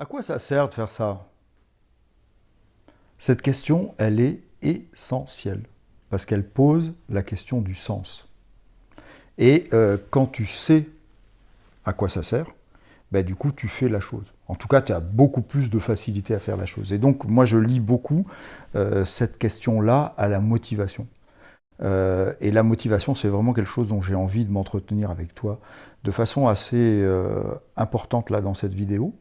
À quoi ça sert de faire ça? Cette question, elle est essentielle, parce qu'elle pose la question du sens. Et quand tu sais à quoi ça sert, ben, du coup, tu fais la chose. En tout cas, tu as beaucoup plus de facilité à faire la chose. Et donc, moi, je lie beaucoup cette question-là à la motivation. Et la motivation, c'est vraiment quelque chose dont j'ai envie de m'entretenir avec toi de façon assez importante là dans cette vidéo.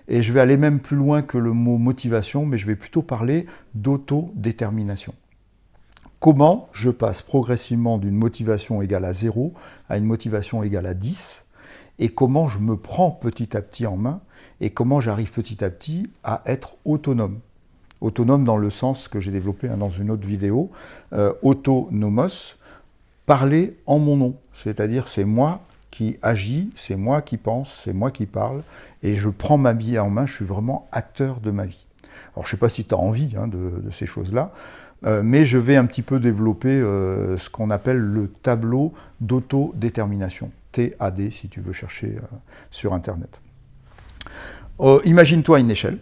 Et je vais aller même plus loin que le mot motivation, mais je vais plutôt parler d'autodétermination. Comment je passe progressivement d'une motivation égale à 0 à une motivation égale à 10, et comment je me prends petit à petit en main, et comment j'arrive petit à petit à être autonome. Autonome dans le sens que j'ai développé dans une autre vidéo, autonomos, parler en mon nom, c'est-à-dire c'est moi qui agis, c'est moi qui pense, c'est moi qui parle, et je prends ma vie en main, je suis vraiment acteur de ma vie. Alors je ne sais pas si tu as envie de ces choses-là, mais je vais un petit peu développer ce qu'on appelle le tableau d'autodétermination, TAD si tu veux chercher sur Internet. Imagine-toi une échelle,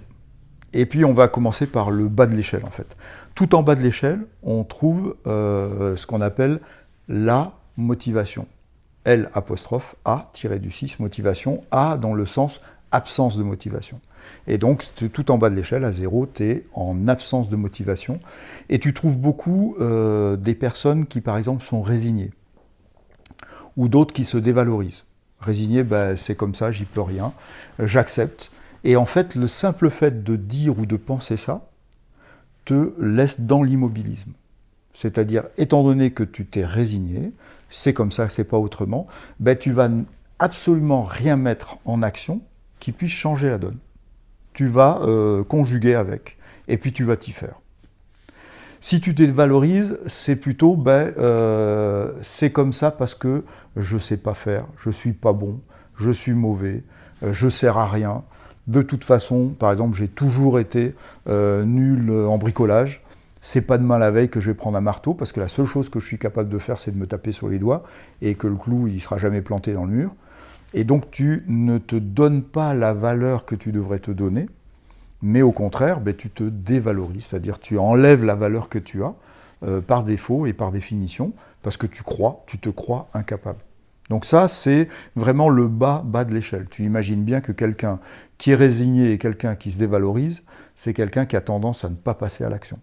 et puis on va commencer par le bas de l'échelle en fait. Tout en bas de l'échelle, on trouve ce qu'on appelle la motivation. L apostrophe A tiré du 6, motivation, A dans le sens absence de motivation. Et donc, tout en bas de l'échelle, à 0, tu es en absence de motivation. Et tu trouves beaucoup des personnes qui, par exemple, sont résignées. Ou d'autres qui se dévalorisent. Résigné, ben, c'est comme ça, j'y peux rien, j'accepte. Et en fait, le simple fait de dire ou de penser ça te laisse dans l'immobilisme. C'est-à-dire, étant donné que tu t'es résigné, c'est comme ça, c'est pas autrement, ben tu vas absolument rien mettre en action qui puisse changer la donne. Tu vas conjuguer avec, et puis tu vas t'y faire. Si tu te dévalorises, c'est plutôt, c'est comme ça parce que je sais pas faire, je suis pas bon, je suis mauvais, je sers à rien. De toute façon, par exemple, j'ai toujours été nul en bricolage. C'est pas demain la veille que je vais prendre un marteau, parce que la seule chose que je suis capable de faire, c'est de me taper sur les doigts, et que le clou, il sera jamais planté dans le mur. Et donc, tu ne te donnes pas la valeur que tu devrais te donner, mais au contraire, tu te dévalorises, c'est-à-dire tu enlèves la valeur que tu as, par défaut et par définition, parce que tu te crois incapable. Donc ça, c'est vraiment le bas de l'échelle. Tu imagines bien que quelqu'un qui est résigné et quelqu'un qui se dévalorise, c'est quelqu'un qui a tendance à ne pas passer à l'action.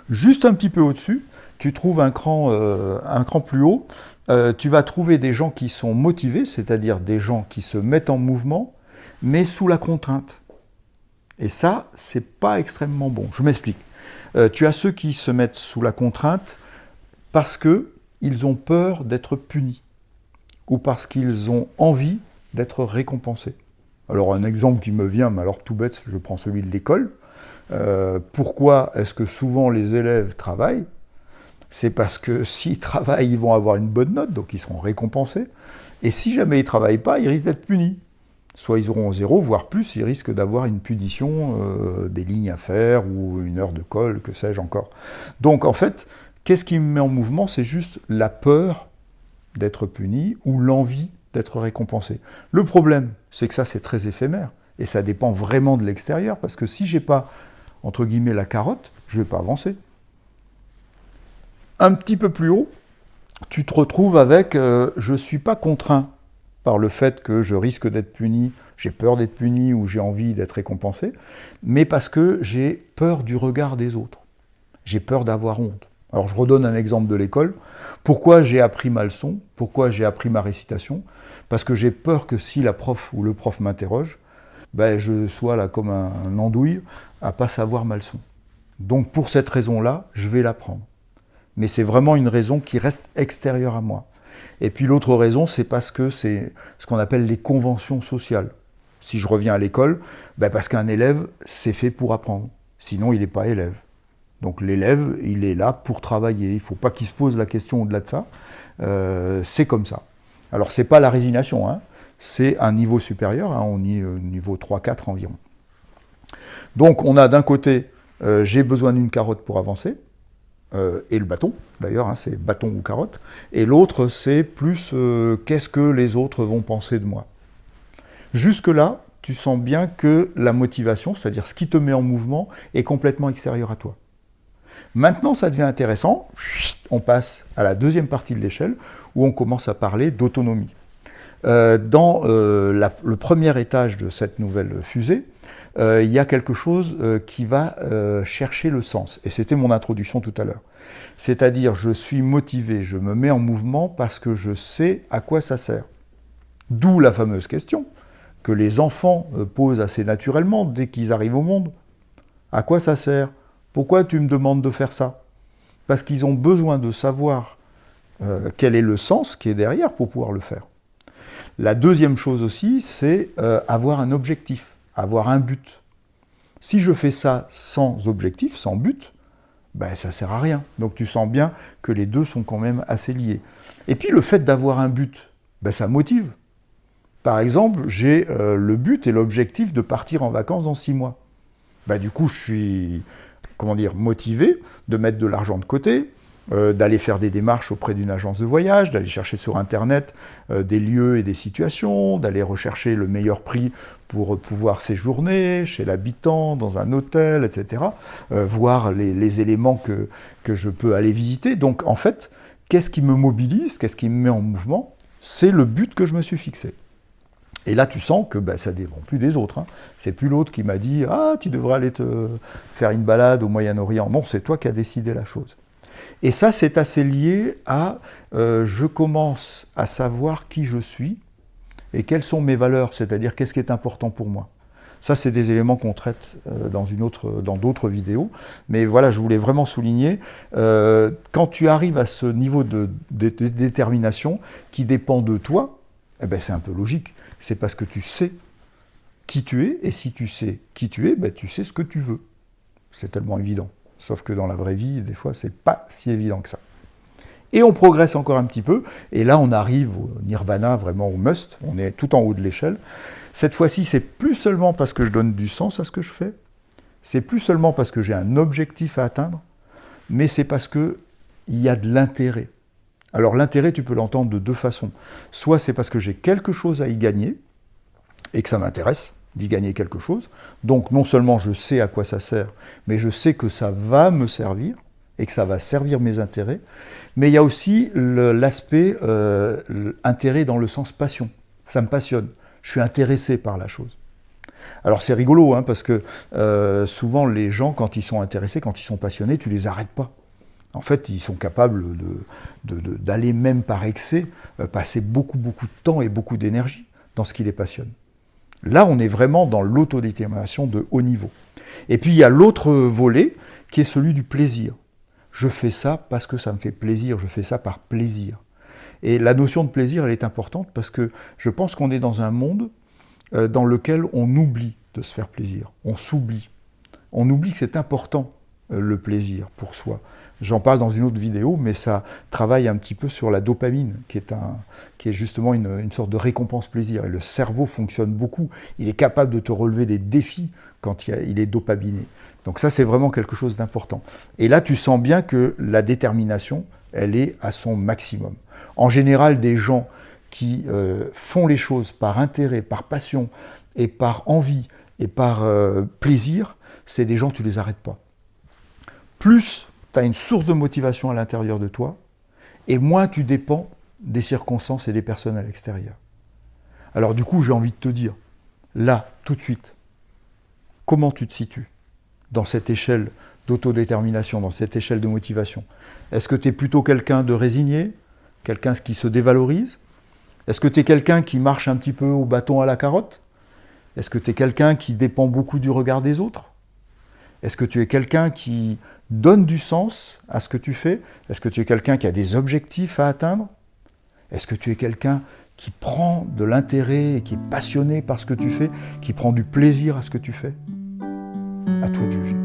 Juste un petit peu au-dessus, tu trouves un cran plus haut, tu vas trouver des gens qui sont motivés, c'est-à-dire des gens qui se mettent en mouvement, mais sous la contrainte. Et ça, c'est pas extrêmement bon. Je m'explique. Tu as ceux qui se mettent sous la contrainte parce qu'ils ont peur d'être punis, ou parce qu'ils ont envie d'être récompensés. Alors un exemple qui me vient, mais alors tout bête, je prends celui de l'école. Pourquoi est-ce que souvent les élèves travaillent? C'est parce que s'ils travaillent, ils vont avoir une bonne note, donc ils seront récompensés. Et si jamais ils ne travaillent pas, ils risquent d'être punis. Soit ils auront 0, voire plus, ils risquent d'avoir une punition, des lignes à faire, ou une heure de colle, que sais-je encore. Donc en fait, qu'est-ce qui me met en mouvement? C'est juste la peur d'être puni, ou l'envie d'être récompensé. Le problème, c'est que ça, c'est très éphémère. Et ça dépend vraiment de l'extérieur, parce que si j'ai pas, entre guillemets, la carotte, je ne vais pas avancer. Un petit peu plus haut, tu te retrouves avec je ne suis pas contraint par le fait que je risque d'être puni, j'ai peur d'être puni ou j'ai envie d'être récompensé, mais parce que j'ai peur du regard des autres. J'ai peur d'avoir honte. Alors je redonne un exemple de l'école. Pourquoi j'ai appris ma leçon? Pourquoi j'ai appris ma récitation? Parce que j'ai peur que si la prof ou le prof m'interroge, je sois là comme un andouille à pas savoir ma leçon. Donc pour cette raison-là, je vais l'apprendre. Mais c'est vraiment une raison qui reste extérieure à moi. Et puis l'autre raison, c'est parce que c'est ce qu'on appelle les conventions sociales. Si je reviens à l'école, parce qu'un élève, c'est fait pour apprendre. Sinon, il n'est pas élève. Donc l'élève, il est là pour travailler. Il ne faut pas qu'il se pose la question au-delà de ça. C'est comme ça. Alors, ce n'est pas la résignation, hein. C'est un niveau supérieur. Hein. On est au niveau 3-4 environ. Donc, on a d'un côté, j'ai besoin d'une carotte pour avancer. Et le bâton, d'ailleurs, hein, c'est bâton ou carotte. Et l'autre, c'est plus qu'est-ce que les autres vont penser de moi. Jusque-là, tu sens bien que la motivation, c'est-à-dire ce qui te met en mouvement, est complètement extérieur à toi. Maintenant, ça devient intéressant, on passe à la deuxième partie de l'échelle, où on commence à parler d'autonomie. Dans le premier étage de cette nouvelle fusée, il y a quelque chose qui va chercher le sens. Et c'était mon introduction tout à l'heure. C'est-à-dire, je suis motivé, je me mets en mouvement parce que je sais à quoi ça sert. D'où la fameuse question que les enfants posent assez naturellement dès qu'ils arrivent au monde. À quoi ça sert? Pourquoi tu me demandes de faire ça? Parce qu'ils ont besoin de savoir quel est le sens qui est derrière pour pouvoir le faire. La deuxième chose aussi, c'est avoir un objectif, avoir un but. Si je fais ça sans objectif, sans but, ben, ça ne sert à rien. Donc tu sens bien que les deux sont quand même assez liés. Et puis le fait d'avoir un but, ben, ça motive. Par exemple, j'ai le but et l'objectif de partir en vacances dans 6 mois. Ben, du coup, je suis motivé de mettre de l'argent de côté, d'aller faire des démarches auprès d'une agence de voyage, d'aller chercher sur Internet des lieux et des situations, d'aller rechercher le meilleur prix pour pouvoir séjourner chez l'habitant, dans un hôtel, etc. Voir les éléments que je peux aller visiter. Donc en fait, qu'est-ce qui me mobilise, qu'est-ce qui me met en mouvement? C'est le but que je me suis fixé. Et là, tu sens que ça ne dépend plus des autres. Hein. C'est plus l'autre qui m'a dit « Ah, tu devrais aller te faire une balade au Moyen-Orient ». Non, c'est toi qui as décidé la chose. Et ça, c'est assez lié à je commence à savoir qui je suis et quelles sont mes valeurs, c'est-à-dire qu'est-ce qui est important pour moi. Ça, c'est des éléments qu'on traite dans d'autres vidéos. Mais voilà, je voulais vraiment souligner, quand tu arrives à ce niveau de détermination qui dépend de toi, eh ben, c'est un peu logique. C'est parce que tu sais qui tu es, et si tu sais qui tu es, ben, tu sais ce que tu veux. C'est tellement évident. Sauf que dans la vraie vie, des fois, c'est pas si évident que ça. Et on progresse encore un petit peu, et là on arrive au nirvana, vraiment au must, on est tout en haut de l'échelle. Cette fois-ci, c'est plus seulement parce que je donne du sens à ce que je fais, c'est plus seulement parce que j'ai un objectif à atteindre, mais c'est parce qu'il y a de l'intérêt. Alors l'intérêt, tu peux l'entendre de deux façons. Soit c'est parce que j'ai quelque chose à y gagner, et que ça m'intéresse d'y gagner quelque chose. Donc non seulement je sais à quoi ça sert, mais je sais que ça va me servir, et que ça va servir mes intérêts. Mais il y a aussi l'aspect intérêt dans le sens passion. Ça me passionne. Je suis intéressé par la chose. Alors c'est rigolo, hein, parce que souvent les gens, quand ils sont intéressés, quand ils sont passionnés, tu les arrêtes pas. En fait, ils sont capables d'aller même par excès, passer beaucoup de temps et beaucoup d'énergie dans ce qui les passionne. Là, on est vraiment dans l'autodétermination de haut niveau. Et puis, il y a l'autre volet, qui est celui du plaisir. Je fais ça parce que ça me fait plaisir, je fais ça par plaisir. Et la notion de plaisir, elle est importante parce que je pense qu'on est dans un monde dans lequel on oublie de se faire plaisir, on s'oublie. On oublie que c'est important, le plaisir pour soi. J'en parle dans une autre vidéo, mais ça travaille un petit peu sur la dopamine, qui est justement une sorte de récompense plaisir. Et le cerveau fonctionne beaucoup. Il est capable de te relever des défis quand il est dopaminé. Donc ça, c'est vraiment quelque chose d'important. Et là, tu sens bien que la détermination, elle est à son maximum. En général, des gens qui font les choses par intérêt, par passion, et par envie, et par plaisir, c'est des gens, tu ne les arrêtes pas. Plus tu as une source de motivation à l'intérieur de toi, et moins tu dépends des circonstances et des personnes à l'extérieur. Alors du coup, j'ai envie de te dire, là, tout de suite, comment tu te situes dans cette échelle d'autodétermination, dans cette échelle de motivation? Est-ce que tu es plutôt quelqu'un de résigné, quelqu'un qui se dévalorise? Est-ce que tu es quelqu'un qui marche un petit peu au bâton à la carotte? Est-ce que tu es quelqu'un qui dépend beaucoup du regard des autres? Est-ce que tu es quelqu'un qui donne du sens à ce que tu fais? Est-ce que tu es quelqu'un qui a des objectifs à atteindre? Est-ce que tu es quelqu'un qui prend de l'intérêt et qui est passionné par ce que tu fais, qui prend du plaisir à ce que tu fais? À toi de juger.